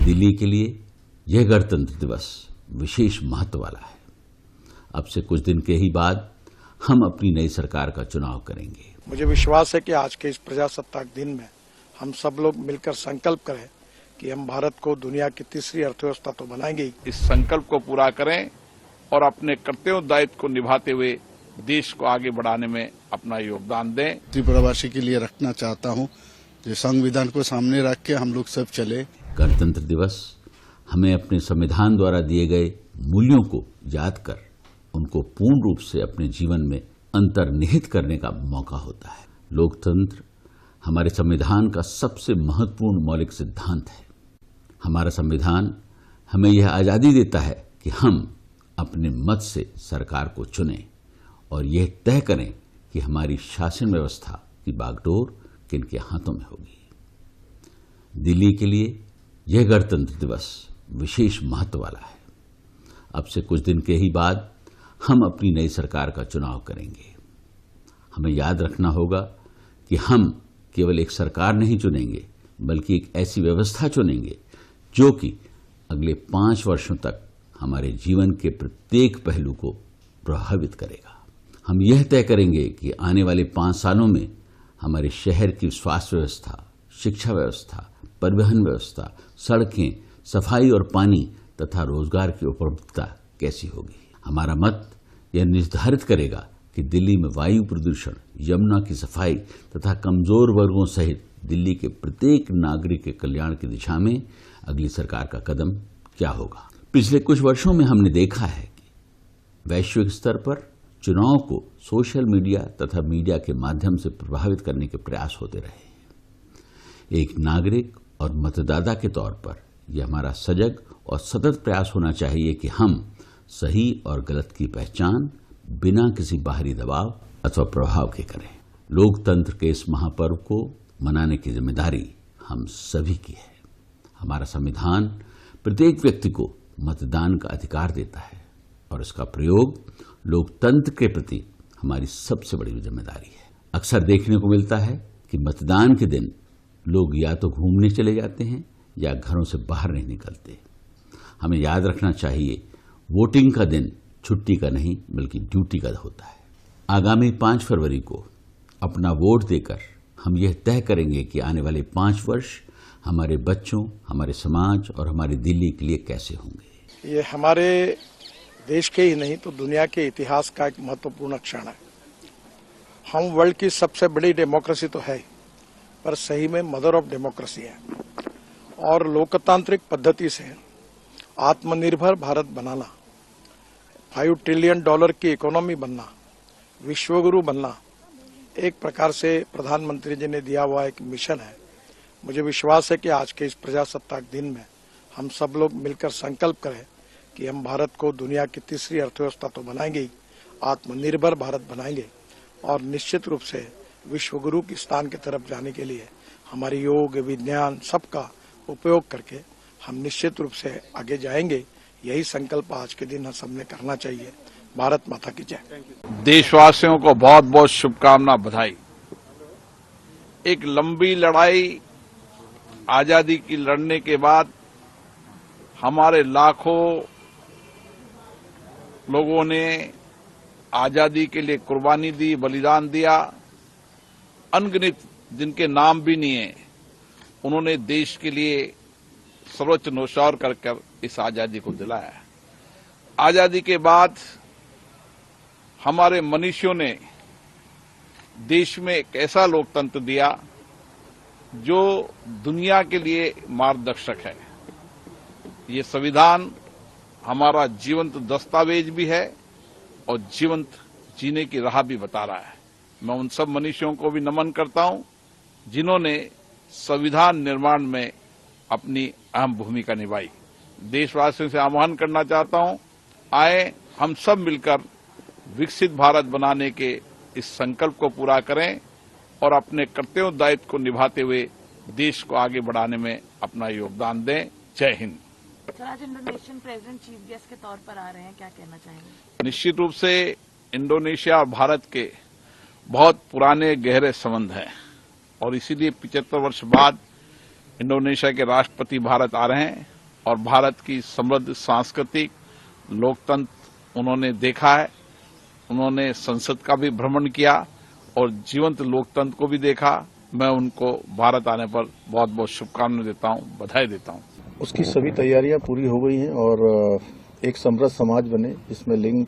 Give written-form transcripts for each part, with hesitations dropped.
दिल्ली के लिए यह गणतंत्र दिवस विशेष महत्व वाला है। अब से कुछ दिन के ही बाद हम अपनी नई सरकार का चुनाव करेंगे। मुझे विश्वास है कि आज के इस प्रजासत्ताक दिन में हम सब लोग मिलकर संकल्प करें कि हम भारत को दुनिया की तीसरी अर्थव्यवस्था तो बनाएंगे। इस संकल्प को पूरा करें और अपने कर्तव्य दायित्व को निभाते हुए देश को आगे बढ़ाने में अपना योगदान दें। त्रिपुरावासी के लिए रखना चाहता हूं, जो संविधान को सामने रख के हम लोग सब चले। गणतंत्र दिवस हमें अपने संविधान द्वारा दिए गए मूल्यों को याद कर उनको पूर्ण रूप से अपने जीवन में अंतर्निहित करने का मौका होता है। लोकतंत्र हमारे संविधान का सबसे महत्वपूर्ण मौलिक सिद्धांत है। हमारा संविधान हमें यह आजादी देता है कि हम अपने मत से सरकार को चुनें और यह तय करें कि हमारी शासन व्यवस्था की बागडोर किनके हाथों में होगी। दिल्ली के लिए यह गणतंत्र दिवस विशेष महत्व वाला है। अब से कुछ दिन के ही बाद हम अपनी नई सरकार का चुनाव करेंगे। हमें याद रखना होगा कि हम केवल एक सरकार नहीं चुनेंगे, बल्कि एक ऐसी व्यवस्था चुनेंगे जो कि अगले 5 वर्षों तक हमारे जीवन के प्रत्येक पहलू को प्रभावित करेगा। हम यह तय करेंगे कि आने वाले 5 सालों में हमारे शहर की स्वास्थ्य व्यवस्था, शिक्षा व्यवस्था, परिवहन व्यवस्था, सड़कें, सफाई और पानी तथा रोजगार की उपलब्धता कैसी होगी। हमारा मत यह निर्धारित करेगा कि दिल्ली में वायु प्रदूषण, यमुना की सफाई तथा कमजोर वर्गों सहित दिल्ली के प्रत्येक नागरिक के कल्याण की दिशा में अगली सरकार का कदम क्या होगा। पिछले कुछ वर्षों में हमने देखा है कि वैश्विक स्तर पर चुनाव को सोशल मीडिया तथा मीडिया के माध्यम से प्रभावित करने के प्रयास होते रहे। एक नागरिक और मतदाता के तौर पर यह हमारा सजग और सतत प्रयास होना चाहिए कि हम सही और गलत की पहचान बिना किसी बाहरी दबाव अथवा प्रभाव के करें। लोकतंत्र के इस महापर्व को मनाने की जिम्मेदारी हम सभी की है। हमारा संविधान प्रत्येक व्यक्ति को मतदान का अधिकार देता है और इसका प्रयोग लोकतंत्र के प्रति हमारी सबसे बड़ी जिम्मेदारी है। अक्सर देखने को मिलता है कि मतदान के दिन लोग या तो घूमने चले जाते हैं या घरों से बाहर नहीं निकलते। हमें याद रखना चाहिए, वोटिंग का दिन छुट्टी का नहीं बल्कि ड्यूटी का होता है। आगामी 5 फरवरी को अपना वोट देकर हम यह तय करेंगे कि आने वाले 5 वर्ष हमारे बच्चों, हमारे समाज और हमारी दिल्ली के लिए कैसे होंगे। ये हमारे देश के ही नहीं तो दुनिया के इतिहास का एक महत्वपूर्ण क्षण है। हम वर्ल्ड की सबसे बड़ी डेमोक्रेसी तो है, पर सही में मदर ऑफ डेमोक्रेसी है और लोकतांत्रिक पद्धति से आत्मनिर्भर भारत बनाना, $5 ट्रिलियन की इकोनॉमी बनना, विश्वगुरु बनना एक प्रकार से प्रधानमंत्री जी ने दिया हुआ एक मिशन है। मुझे विश्वास है कि आज के इस प्रजासत्ताक दिन में हम सब लोग मिलकर संकल्प करें कि हम भारत को दुनिया की तीसरी अर्थव्यवस्था तो बनाएंगे ही, आत्मनिर्भर भारत बनाएंगे और निश्चित रूप से विश्वगुरु की स्थान की तरफ जाने के लिए हमारी योग, विज्ञान सबका उपयोग करके हम निश्चित रूप से आगे जाएंगे। यही संकल्प आज के दिन हम सबने करना चाहिए। भारत माता की जय। देशवासियों को बहुत बहुत शुभकामना, बधाई। एक लंबी लड़ाई आजादी की लड़ने के बाद हमारे लाखों लोगों ने आजादी के लिए कुर्बानी दी, बलिदान दिया। अनगिनत जिनके नाम भी नहीं है, उन्होंने देश के लिए सर्वोच्च न्यौछावर कर इस आजादी को दिलाया। आजादी के बाद हमारे मनीषियों ने देश में एक ऐसा लोकतंत्र दिया जो दुनिया के लिए मार्गदर्शक है। ये संविधान हमारा जीवंत दस्तावेज भी है और जीवंत जीने की राह भी बता रहा है। मैं उन सब मनीषियों को भी नमन करता हूं जिन्होंने संविधान निर्माण में अपनी अहम भूमिका निभाई। देशवासियों से आह्वान करना चाहता हूं, आए हम सब मिलकर विकसित भारत बनाने के इस संकल्प को पूरा करें और अपने कर्तव्य दायित्व को निभाते हुए देश को आगे बढ़ाने में अपना योगदान दें। जय हिंद। सर, आज इंडोनेशियन प्रेसिडेंट चीफ गेस्ट के तौर पर आ रहे हैं, क्या कहना चाहेंगे? निश्चित रूप से इंडोनेशिया और भारत के बहुत पुराने गहरे संबंध हैं और इसीलिए 75 वर्ष बाद इंडोनेशिया के राष्ट्रपति भारत आ रहे हैं। और भारत की समृद्ध सांस्कृतिक लोकतंत्र उन्होंने देखा है। उन्होंने संसद का भी भ्रमण किया और जीवंत लोकतंत्र को भी देखा। मैं उनको भारत आने पर बहुत बहुत शुभकामनाएं देता हूं, बधाई देता हूं। उसकी सभी तैयारियां पूरी हो गई हैं और एक समृद्ध समाज बने जिसमें लिंग,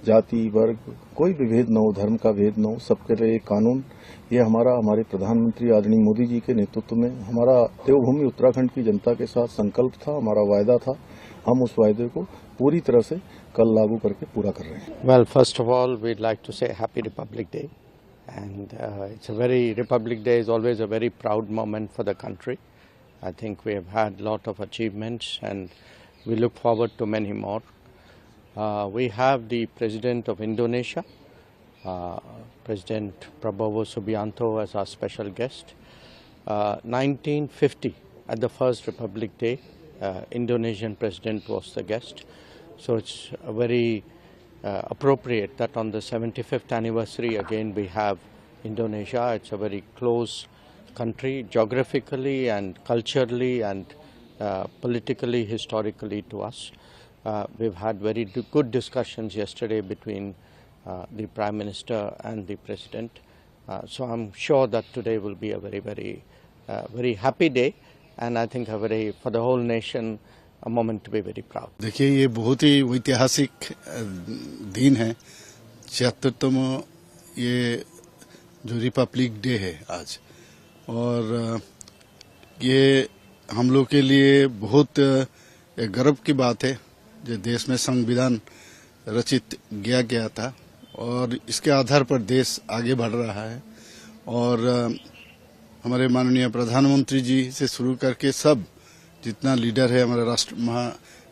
जाति, वर्ग, कोई भी भेद न हो, धर्म का भेद न हो, सबके लिए कानून। ये हमारे प्रधानमंत्री आदरणीय मोदी जी के नेतृत्व में हमारा देवभूमि उत्तराखंड की जनता के साथ संकल्प था, हमारा वायदा था। हम उस वायदे को पूरी तरह से कल लागू करके पूरा कर रहे हैं। Well, first of all, we'd like to say Happy Republic Day, and Republic Day is always a very proud moment for the country. I think we have had a lot of achievements, and we look forward to many more. We have the President of Indonesia, President Prabowo Subianto, as our special guest. 1950, at the first Republic Day, Indonesian President was the guest. So it's very appropriate that on the 75th anniversary again we have Indonesia. It's a very close country geographically and culturally and politically, historically to us. We've had very good discussions yesterday between the Prime Minister and the President. So I'm sure that today will be a very happy day, and I think for the whole nation, a moment to be very proud. देखिए, ये बहुत ही ऐतिहासिक दिन है। 76वां ये जो Republic day है आज, और ये हम लोग के लिए बहुत एक गर्व की बात है। जो देश में संविधान रचित किया गया था और इसके आधार पर देश आगे बढ़ रहा है, और हमारे माननीय प्रधानमंत्री जी से शुरू करके सब जितना लीडर है, हमारे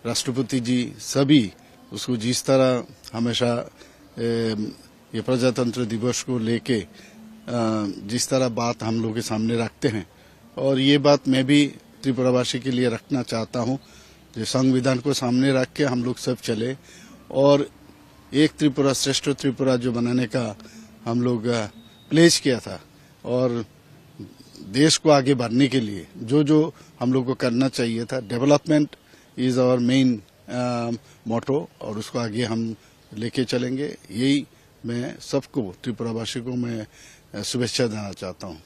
राष्ट्रपति जी, सभी उसको जिस तरह हमेशा ये प्रजातंत्र दिवस को लेके जिस तरह बात हम लोग के सामने रखते हैं, और ये बात मैं भी त्रिपुरावासी के लिए रखना चाहता हूँ। जो संविधान को सामने रख के हम लोग सब चले और एक त्रिपुरा श्रेष्ठ त्रिपुरा जो बनाने का हम लोग प्लेज किया था, और देश को आगे बढ़ने के लिए जो हम लोग को करना चाहिए था, development is our main motto, और उसको आगे हम लेके चलेंगे। यही मैं सबको त्रिपुरावासी को मैं शुभेच्छा देना चाहता हूँ।